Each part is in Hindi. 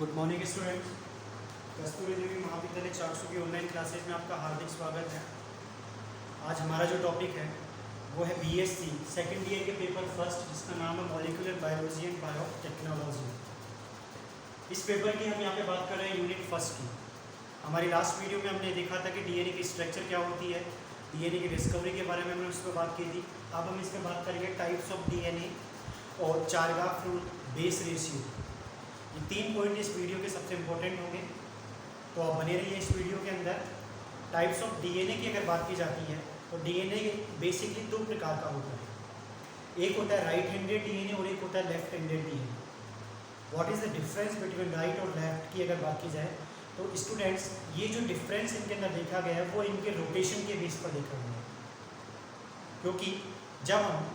Good morning students. Kasturi Devi Mahavidyalaya 400 की ऑनलाइन क्लासेज में आपका हार्दिक स्वागत है। आज हमारा जो टॉपिक है वो है बीएससी सेकेंड ईयर के पेपर फर्स्ट, जिसका नाम है मॉलिक्यूलर बायोलॉजी एंड बायोटेक्नोलॉजी। इस पेपर की हम यहाँ पे बात कर रहे हैं यूनिट फर्स्ट की। हमारी लास्ट वीडियो में हमने देखा था कि डीएनए की स्ट्रक्चर क्या होती है, डीएनए की डिस्कवरी के बारे में हमने उस पर बात की थी। अब हम इस पर बात करेंगे टाइप्स ऑफ डीएनए और चार्गाफ रूल, बेस रेशियो। ये 3 पॉइंट इस वीडियो के सबसे इम्पोर्टेंट होंगे, तो आप बने रहिए इस वीडियो के अंदर। टाइप्स ऑफ डीएनए की अगर बात की जाती है तो डीएनए बेसिकली 2 प्रकार का होता है। एक होता है राइट हैंडेड डीएनए और एक होता है left handed DNA. What is the difference between right और लेफ्ट की अगर बात की जाए तो स्टूडेंट्स, ये जो डिफरेंस इनके अंदर देखा गया है वो इनके रोटेशन के बेस पर देखा गया है। क्योंकि जब हम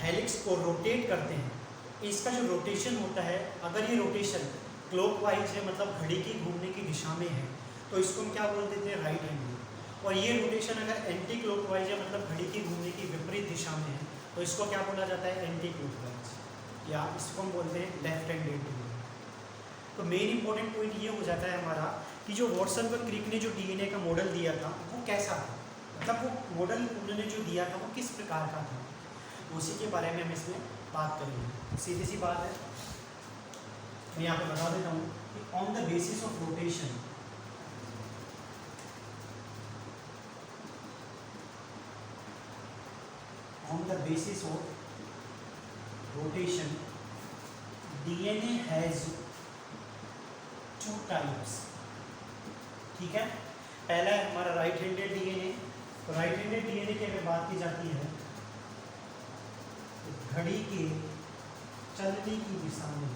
हेलिक्स को रोटेट करते हैं, इसका जो रोटेशन होता है, अगर ये रोटेशन क्लॉकवाइज है, मतलब घड़ी की घूमने की दिशा में है, तो इसको हम क्या बोल देते हैं, राइट हैंडेड। और ये रोटेशन अगर एंटी क्लॉकवाइज है, मतलब घड़ी की घूमने की विपरीत दिशा में है, तो इसको क्या बोला जाता है, एंटी क्लॉकवाइज, या इसको हम बोलते हैं लेफ्ट हैंडेड। तो मेन इंपॉर्टेंट पॉइंट ये हो जाता है हमारा कि जो वॉटसन व क्रिक ने जो डीएनए का मॉडल दिया था वो कैसा था, मतलब वो मॉडल उन्होंने जो दिया था वो किस प्रकार का था, उसी के बारे में हम इसमें बात करेंगे। सीधी सी बात है, मैं यहाँ पे बता देता हूँ कि on the basis of rotation, on the basis of rotation DNA has 2 types. ठीक है, पहला है हमारा राइट हैंडेड डीएनए। तो राइट हैंडेड डीएनए की अगर बात की जाती है तो घड़ी के चलने की दिशा में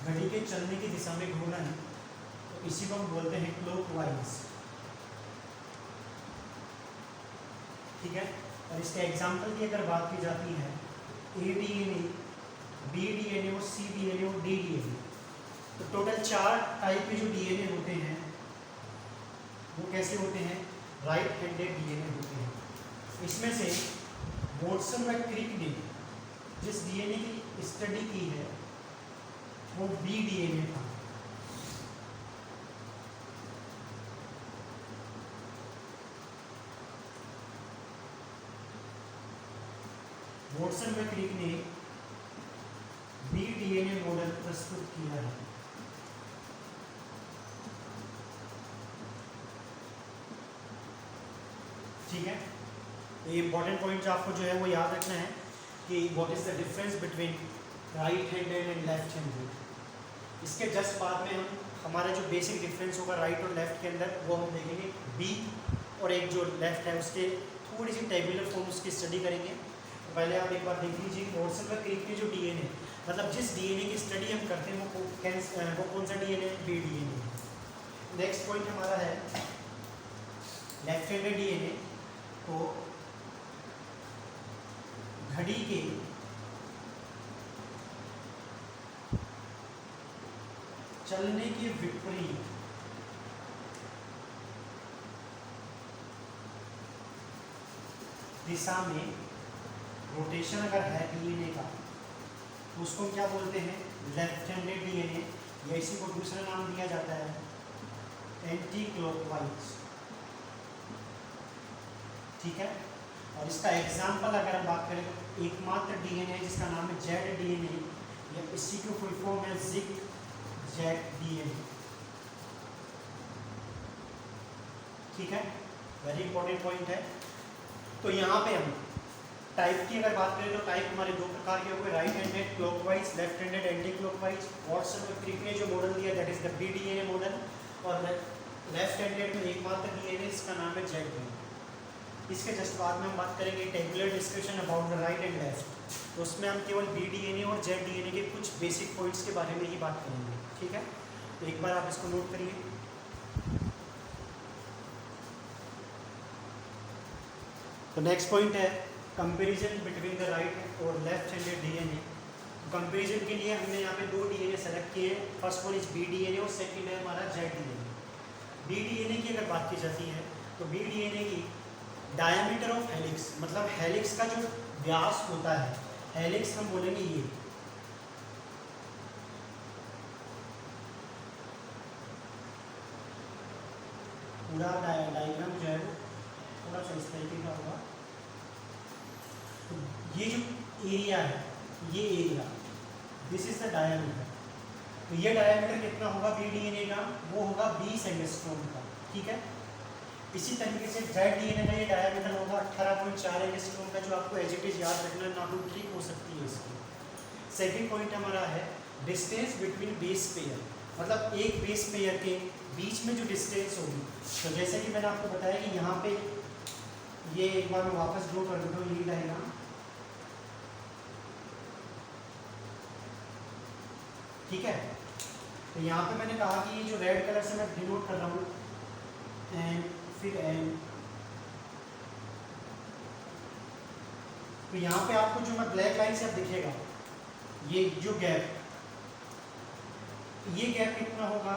घड़ी के चलने की दिशा में घूमना है, तो इसी को हम बोलते हैं क्लॉकवाइज। ठीक है, और इसके एग्जाम्पल की अगर बात की जाती है, ए डीएनए, बी डीएनए और सी डीएनए और डी डीएनए। तो टोटल 4 टाइप के जो डीएनए होते हैं वो कैसे होते हैं, राइट हैंडेड डीएनए होते हैं। इसमें से वॉटसन व क्रिक ने जिस डीएनए की स्टडी की है वो बी डीएनए था। वॉटसन व क्रिक ने बी डीएनए मॉडल प्रस्तुत किया है। ठीक है, ये इंपॉर्टेंट पॉइंट आपको जो है वो याद रखना है कि what is the difference between right handed and left handed. इसके जस्ट बाद में हम हमारा जो बेसिक डिफरेंस होगा राइट और लेफ्ट के अंदर वो हम देखेंगे। बी और एक जो लेफ्ट है उसके थोड़ी सी टेबुलर फॉर्म उसकी स्टडी करेंगे। तो पहले आप एक बार देख लीजिए, वॉटसन व क्रिक के जो डीएनए, मतलब जिस डीएनए की स्टडी हम करते हैं वो कौन सा DNA, B DNA. Next point हमारा है लेफ्ट हैंडेड डीएनए। तो घड़ी के चलने के विपरीत दिशा में रोटेशन अगर है डीएनए का तो उसको क्या बोलते हैं, लेफ्ट हैंडेड डीएनए, या इसी को दूसरा नाम दिया जाता है एंटी क्लॉकवाइज। ठीक है, और इसका एग्जाम्पल अगर हम बात करें तो एकमात्र डीएनए जिसका नाम है जेड डीएनए, या इसी की फुल फॉर्म है जिग जेड डीएनए। ठीक है, वेरी इंपॉर्टेंट पॉइंट है। तो यहाँ पे हम टाइप की अगर बात करें तो टाइप हमारे 2 प्रकार के हो गए, right handed clockwise, left handed anticlockwise. Watson व क्रिक ने जो मॉडल दिया that is the B DNA model, और लेफ्ट हैंडेड में एकमात्र डीएनए जिसका नाम है जेड डीएनए। इसके जस्ट बाद में हम बात करेंगे tabular discussion about the right and left. तो उसमें हम केवल बी डीएनए और जेड डीएनए के कुछ बेसिक पॉइंट्स के बारे में ही बात करेंगे। ठीक है, तो एक बार आप इसको नोट करिए। तो नेक्स्ट पॉइंट है कंपैरिजन बिटवीन द राइट और लेफ्ट हैंडेड डीएनए। कंपैरिजन के लिए हमने यहाँ पे 2 डीएनए सेलेक्ट किए हैं। First one is B DNA और सेकंड है हमारा जेड डीएनए। बी डीएनए की अगर बात की जाती है तो बी डीएनए की डायमीटर ऑफ हेलिक्स, मतलब हेलिक्स का जो व्यास होता है, हेलिक्स हम बोलेंगे ये, पूरा डायग्राम जो है वो थोड़ा सा इस तरीके का होगा। तो ये जो एरिया है, ये area, this is the diameter. तो ये डायमीटर कितना होगा बी डीएनए का, वो होगा 20 एंगस्ट्रॉम का, ठीक है। इसी तरीके से जेड डीएनए का ये डायमीटर होगा 18.4 एंगस्ट्रॉम का, जो आपको एज इट इज याद रखना, ना तो ट्रिक हो सकती है इसकी। सेकंड पॉइंट हमारा है डिस्टेंस बिटवीन बेस पेयर, मतलब एक बेस पेयर के बीच में जो डिस्टेंस होगी। तो जैसे कि मैंने आपको बताया कि यहाँ पे ये एक बार मैं वापस ड्रॉ कर देता हूँ ये डायग्राम, ठीक है। तो यहाँ पे मैंने कहा कि ये जो रेड कलर से मैं डिनोट कर रहा हूँ एंड फिर एंड, तो यहाँ पे आपको जो मैं ब्लैक लाइन से अब दिखेगा ये जो गैप, ये गैप कितना होगा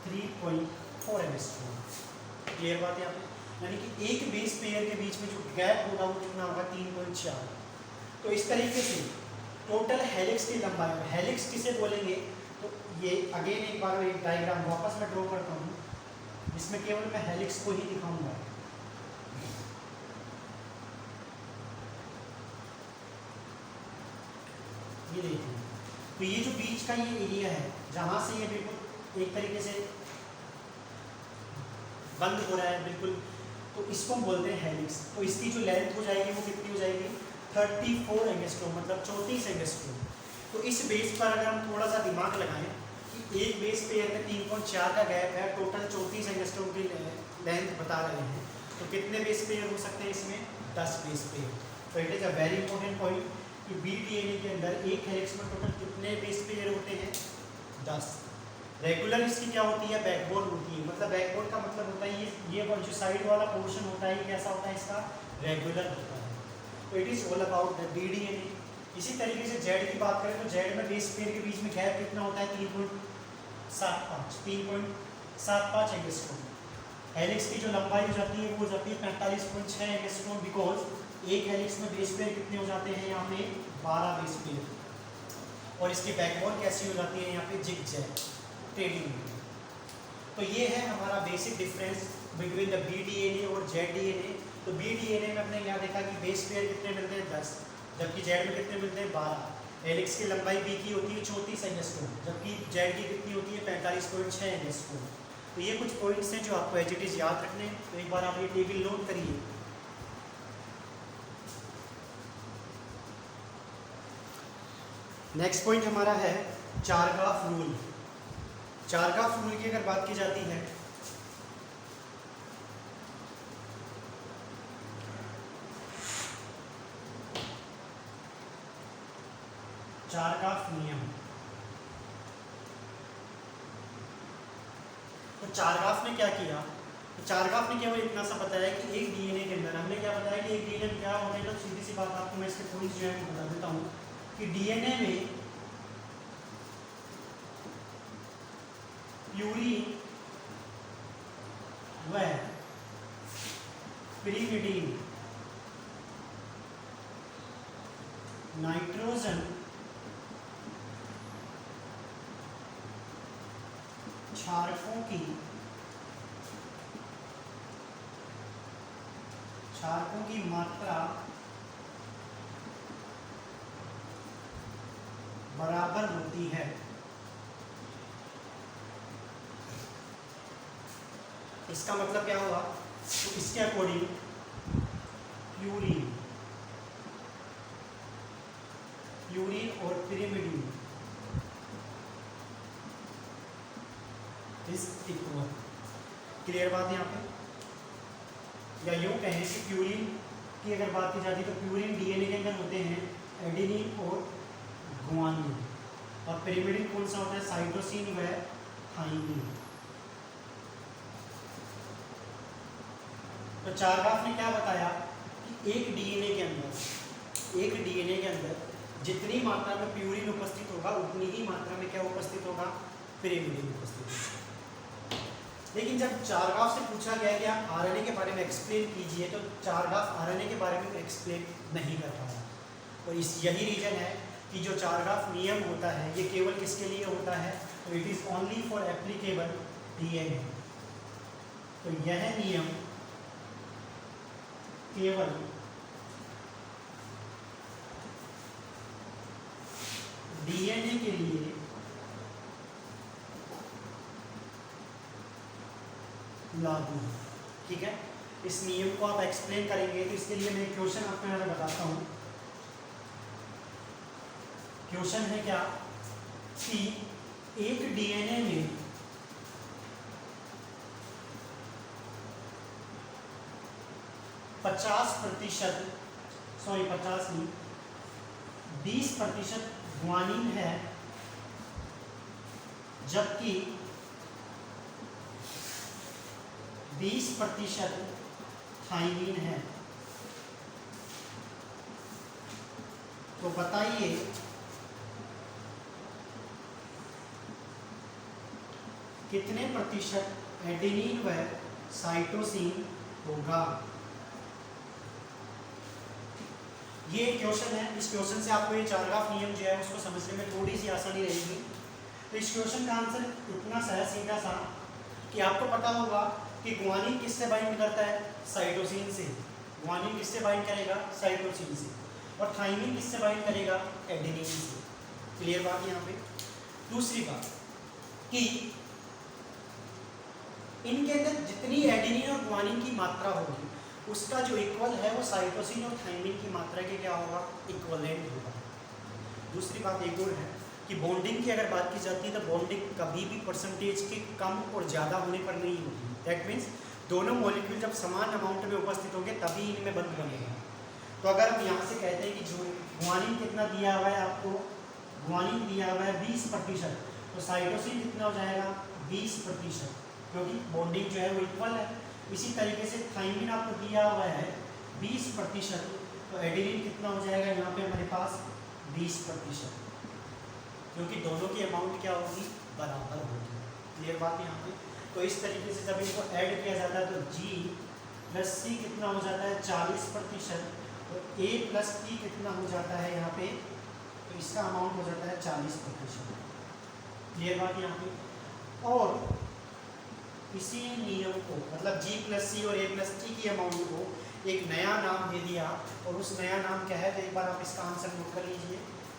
3.4 एंगस्ट्रॉम। क्लियर बात है यहाँ पे, यानी कि एक बेस पेयर के बीच में जो गैप होगा वो कितना होगा 3.4। तो इस तरीके से टोटल हेलिक्स की लंबाई, हेलिक्स किसे बोलेंगे, तो ये अगेन एक बार एक डायग्राम वापस मैं ड्रॉ करता हूँ जिसमें केवल मैं हेलिक्स को ही दिखाऊंगा। ये देखिए, तो ये जो बीच का ये एरिया है जहाँ से ये बिल्कुल एक तरीके से बंद हो रहा है बिल्कुल, तो इसको हम बोलते हैं हेलिक्स। तो इसकी जो लेंथ हो जाएगी वो कितनी हो जाएगी 34 एंगस्ट्रॉम, मतलब 34 एंगस्ट्रॉम। तो इस बेस पर अगर हम थोड़ा सा दिमाग लगाएं कि एक बेस पेयर में 3.4 का गैप है, टोटल 34 एंगस्ट्रॉम की लेंथ बता रहे हैं, तो कितने बेस पेयर हो सकते हैं इसमें 10 बेस पेयर। तो it is a very important point कि बी डीएनए के अंदर एक हेलिक्स में टोटल कितने बेस पेयर होते हैं 10। रेगुलर इसकी क्या होती है बैकबोन होती है, मतलब बैकबोन का मतलब होता है ये जो साइड वाला पोर्शन होता है ये कैसा होता है इसका रेगुलर होता है। तो it is all about the B DNA. इसी तरीके से जेड की बात करें तो जेड में बेस पेयर के बीच में गैप कितना होता है 3.75 एंगस्ट्रॉम। हेलिक्स की जो लंबाई हो जाती है वो हो जाती है 45.6 एंगस्ट्रॉम, बिकॉज एक हेलिक्स में बेस पेयर कितने हो जाते हैं यहाँ पे 12 बेस पेयर, और इसकी बैकबोन कैसी हो जाती है यहाँ पे जिग जैग ट्रेडिंग। तो ये है हमारा basic difference between the B DNA और जेड डीएनए। तो बी डीएनए में हमने यहाँ देखा कि बेस पेयर कितने मिलते हैं 10, जबकि जेड में कितने मिलते हैं 12। हेलिक्स की लंबाई बी की होती है 34 एंगस्ट्रॉम, जबकि जेड की कितनी होती है 45.6 एंगस्ट्रॉम। तो ये कुछ पॉइंट्स हैं जो आपको एज इट इज़ याद रखने हैं। तो एक बार आप ये टेबल नोट करिए। नेक्स्ट पॉइंट हमारा है चारगाफ रूल। चारगाफ रूल की अगर बात की जाती है चारगाफ नियम, तो चारगाफ ने क्या किया, तो चारगाफ ने केवल इतना सा बताया कि एक डीएनए के अंदर, हमने क्या बताया कि एक डीएनए में क्या होने, तो सीधी सी बात आपको मैं इसके पॉइंट्स जो है बता देता हूँ कि डीएनए में प्यूरीन व पिरिमिडीन नाइट्रोजन क्षारकों की मात्रा बराबर होती है। इसका मतलब क्या हुआ, तो इसके अकॉर्डिंग प्यूरीन और पिरिमिडीन इज इक्वल। क्लियर बात है यहाँ पे, या यूँ कहें कि प्यूरीन की अगर बात की जाती तो प्यूरीन डीएनए के अंदर होते हैं एडेनिन और गुआनिन, और पिरिमिडीन कौन सा होता है साइटोसिन व थाइमिन। तो चारगाफ ने क्या बताया कि एक डीएनए के अंदर जितनी मात्रा में प्यूरीन उपस्थित होगा उतनी ही मात्रा में क्या उपस्थित होगा पिरिमिडीन उपस्थित होगा। लेकिन जब चारगाफ से पूछा गया कि आप आरएनए के बारे में एक्सप्लेन कीजिए तो चारगाफ आरएनए के बारे में एक्सप्लेन नहीं कर पाया। और इस यही रीज़न है कि जो चारगाफ नियम होता है ये केवल किसके लिए होता है, तो it is only for applicable DNA. तो यह नियम केवल डीएनए के लिए लागू है। ठीक है, इस नियम को आप एक्सप्लेन करेंगे तो इसके लिए मैं क्वेश्चन आपको यहाँ बताता हूँ। क्वेश्चन है क्या कि एक डीएनए में 50% 20% ग्वानिन है, जबकि 20% थाइमिन है। तो बताइए कितने प्रतिशत एडेनिन व साइटोसिन होगा। ये क्वेश्चन है। इस क्वेश्चन से आपको ये चारगाफ नियम जो है उसको समझने में थोड़ी सी आसानी रहेगी। तो इस क्वेश्चन का आंसर इतना सा सीधा सा कि आपको पता होगा कि ग्वानिन किससे बाइंड करता है, साइटोसिन से। ग्वानिन किससे बाइंड करेगा, साइटोसिन से। और थाइमिन किससे बाइंड करेगा, एडेनिन से। क्लियर बात यहाँ पे। दूसरी बात कि इनके अंदर जितनी एडेनिन और ग्वानिन की मात्रा होगी उसका जो इक्वल है वो साइटोसिन और थाइमिन की मात्रा के क्या होगा, इक्वलेंट होगा। दूसरी बात एक और है कि बॉन्डिंग की अगर बात की जाती है तो बॉन्डिंग कभी भी परसेंटेज के कम और ज़्यादा होने पर नहीं होगी। दैट मीन्स दोनों मॉलिक्यूल जब समान अमाउंट में उपस्थित होंगे तभी इनमें बंध बनेगा। तो अगर हम यहाँ से कहते हैं कि जो ग्वानिन कितना दिया हुआ है आपको, ग्वानिन दिया हुआ है 20%, तो साइटोसिन कितना हो जाएगा 20%, क्योंकि बॉन्डिंग जो है वो इक्वल है। इसी तरीके से थाइमिन आपको दिया हुआ है 20%, तो एडेनिन कितना हो जाएगा यहाँ पे हमारे पास 20%, क्योंकि दोनों की अमाउंट क्या होगी, बराबर होगी। क्लियर बात यहाँ पे। तो इस तरीके से जब इनको ऐड किया जाता है तो G प्लस C कितना हो जाता है 40%, और A प्लस P कितना हो जाता है यहाँ पे, तो इसका अमाउंट हो जाता है 40%। क्लियर बात यहाँ पे। और इसी नियम को मतलब G प्लस C और A प्लस T की अमाउंट को एक नया नाम दे दिया, और उस नया नाम क्या है, तो एक बार आप इसका आंसर नोट कर लीजिए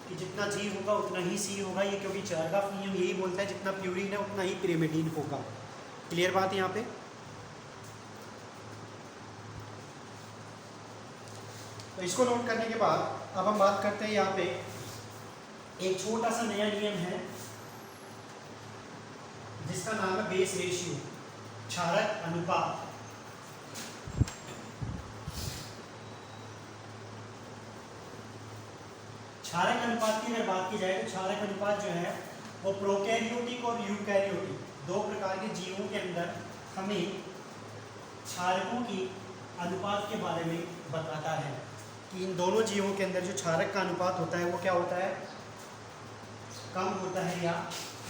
कि जितना G होगा उतना ही C होगा। ये क्योंकि चारगाफ नियम यही बोलता है जितना प्यूरिन है उतना ही पिरिमिडिन होगा। क्लियर बात यहाँ पे। तो इसको नोट करने के बाद अब हम बात करते हैं यहाँ पे एक छोटा सा नया नियम है जिसका नाम है बेस रेशियो, क्षारक अनुपात। क्षारक अनुपात की अगर बात की जाए तो क्षारक अनुपात जो है वो प्रोकैरियोटिक और यूकैरियोटिक दो प्रकार के जीवों के अंदर हमें क्षारकों की अनुपात के बारे में बताता है कि इन दोनों जीवों के अंदर जो क्षारक का अनुपात होता है वो क्या होता है, कम होता है या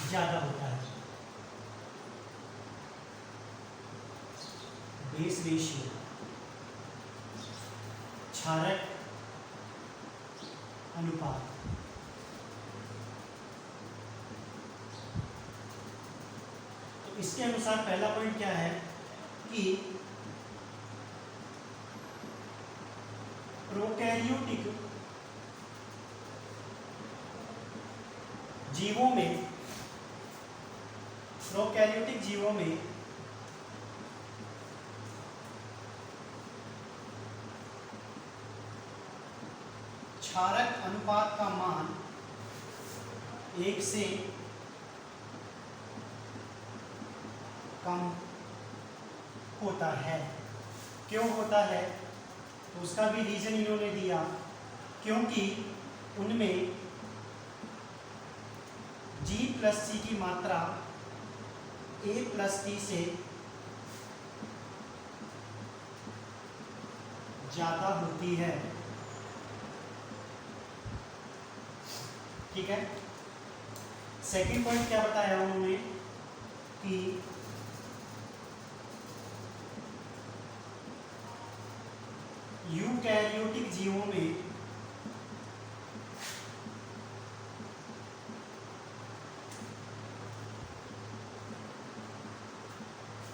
ज़्यादा होता है। बेस रेशियो, क्षारक अनुपात। तो इसके अनुसार पहला पॉइंट क्या है कि प्रोकैरियोटिक जीवों में, प्रोकैरियोटिक जीवों में क्षारक अनुपात का मान 1 से कम होता है। क्यों होता है, तो उसका भी रीजन इन्होंने दिया, क्योंकि उनमें G प्लस C की मात्रा A प्लस T से ज़्यादा होती है। ठीक है। सेकंड पॉइंट क्या बताया उन्होंने कि यूकैरियोटिक जीवों में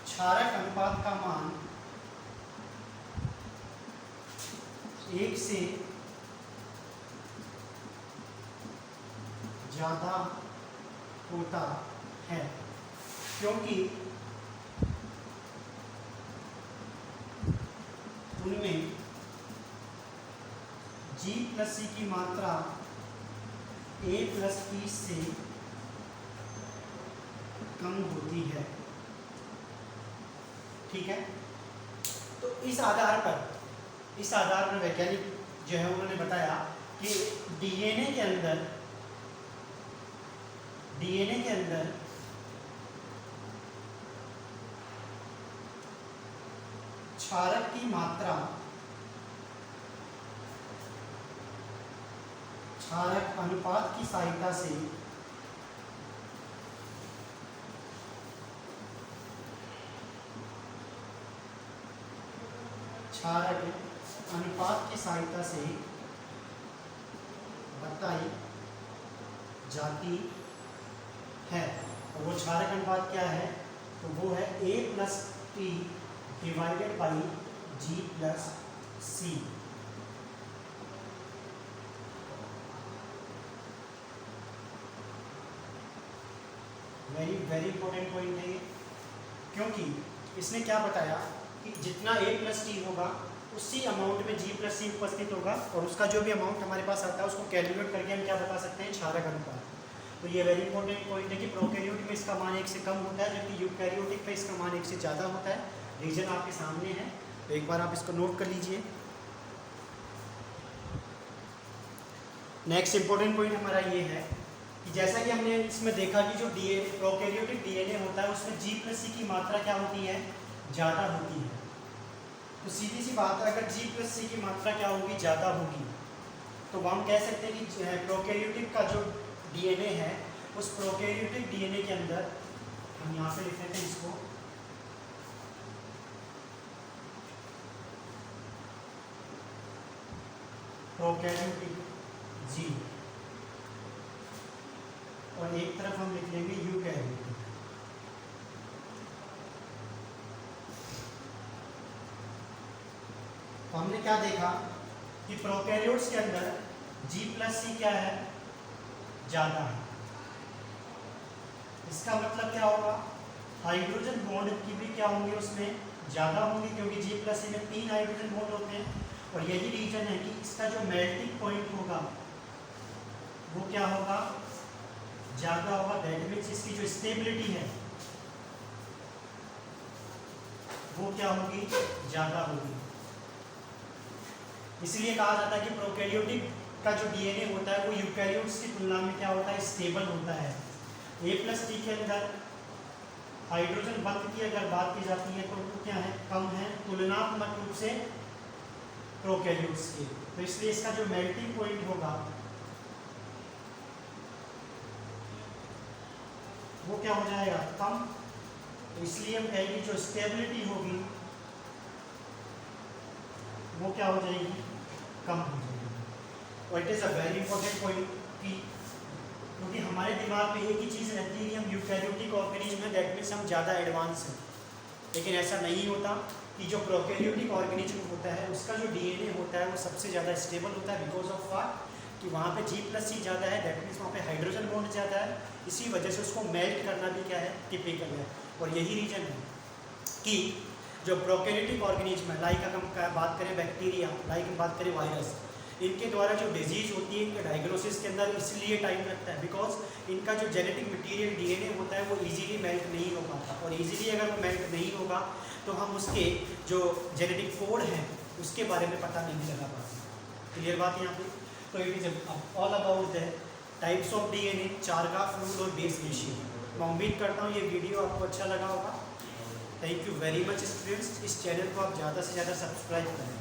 क्षारक अनुपात का मान 1 से ज़्यादा होता है, क्योंकि उनमें G+C की मात्रा A+30 से कम होती है। ठीक है, तो इस आधार पर वैज्ञानिक जो है उन्होंने बताया कि डीएनए के अंदर क्षारक की मात्रा क्षारक अनुपात की सहायता से बताई जाती है। और वो क्षारक अनुपात क्या है? तो वो है A+T divided by G+C। Very important point है ये, क्योंकि इसने क्या बताया कि जितना A+T होगा उसी अमाउंट में G+C उपस्थित होगा, और उसका जो भी अमाउंट हमारे पास आता है उसको कैलकुलेट करके हम क्या बता सकते हैं? क्षारक अनुपात। तो ये वेरी इंपॉर्टेंट पॉइंट है कि प्रोकैरियोट में इसका मान 1 से कम होता है, जबकि यूकैरियोटिक में इसका मान 1 से ज़्यादा होता है। रीजन आपके सामने है, तो एक बार आप इसको नोट कर लीजिए। नेक्स्ट इंपॉर्टेंट पॉइंट हमारा ये है कि जैसा कि हमने इसमें देखा कि जो डीएनए प्रोकैरियोटिक डीएनए होता है उसमें G+C की मात्रा क्या होती है? ज़्यादा होती है। तो सीधी सी बात है, अगर G+C की मात्रा क्या होगी? ज़्यादा होगी, तो हम कह सकते हैं कि प्रोकैरियोटिक का जो डीएनए है उस प्रोकैरियोटिक डीएनए के अंदर, हम यहाँ पे लिख लेते हैं इसको, प्रोकैरियोटिक जीन, और एक तरफ हम लिख लेंगे यूकैरियोटिक। तो हमने क्या देखा कि प्रोकैरियोट्स के अंदर G+C क्या है? ज़्यादा है। इसका मतलब क्या होगा? हाइड्रोजन बॉन्ड की भी क्या होंगे? उसमें ज़्यादा होंगे, क्योंकि G+C में 3 हाइड्रोजन बॉन्ड होते हैं। और यही रीजन है कि इसका जो मेल्टिंग पॉइंट होगा वो क्या होगा? ज़्यादा होगा। दैट मीन्स इसकी जो स्टेबिलिटी है वो क्या होगी? ज़्यादा होगी। इसलिए कहा जाता है कि प्रोकैरियोटिक का जो डीएनए होता है वो यूकैरियोट्स की तुलना में क्या होता है? स्टेबल होता है। A+T के अंदर हाइड्रोजन बंध की अगर बात की जाती है तो वो क्या है? कम है तुलनात्मक रूप से प्रोकैरियोट्स के। तो इसलिए इसका जो मेल्टिंग पॉइंट होगा वो क्या हो जाएगा? कम। तो इसलिए हम कहेंगे जो स्टेबिलिटी होगी वो क्या हो जाएगी? कम हो जाएगी। और it is a very important point कि क्योंकि हमारे दिमाग में एक ही चीज़ रहती है कि हम यूकैरियोटिक ऑर्गेनिज्म में, दैट मीन्स हम ज़्यादा एडवांस हैं। लेकिन ऐसा नहीं होता कि जो प्रोकैरियोटिक ऑर्गेनिज्म होता है उसका जो डीएनए होता है वो सबसे ज़्यादा स्टेबल होता है, बिकॉज ऑफ व्हाट? कि वहाँ पे G+C ज़्यादा है, दैट मीन्स वहाँ पे हाइड्रोजन बॉन्ड ज़्यादा है। इसी वजह से उसको मेल्ट करना भी क्या है? टिपिकल है। और यही रीज़न है कि जो प्रोकैरियोटिक ऑर्गेनिज्म है, लाइक अगर हम बात करें बैक्टीरिया, लाइक हम बात करें वायरस, इनके द्वारा जो डिजीज़ होती है इनके डायग्नोसिस के अंदर इसलिए टाइम लगता है बिकॉज इनका जो जेनेटिक मटेरियल डीएनए होता है वो इजीली मेल्ट नहीं हो पाता। और इजीली अगर वो मेल्ट नहीं होगा तो हम उसके जो जेनेटिक कोड हैं उसके बारे में पता नहीं लगा पाते। क्लियर बात यहाँ पे? तो it is all about the types of DNA, Chargaff, fluid और बेस रेशियो। मैं उम्मीद करता हूँ ये वीडियो आपको अच्छा लगा होगा। Thank you very much students. इस चैनल को आप ज़्यादा से ज़्यादा सब्सक्राइब करें।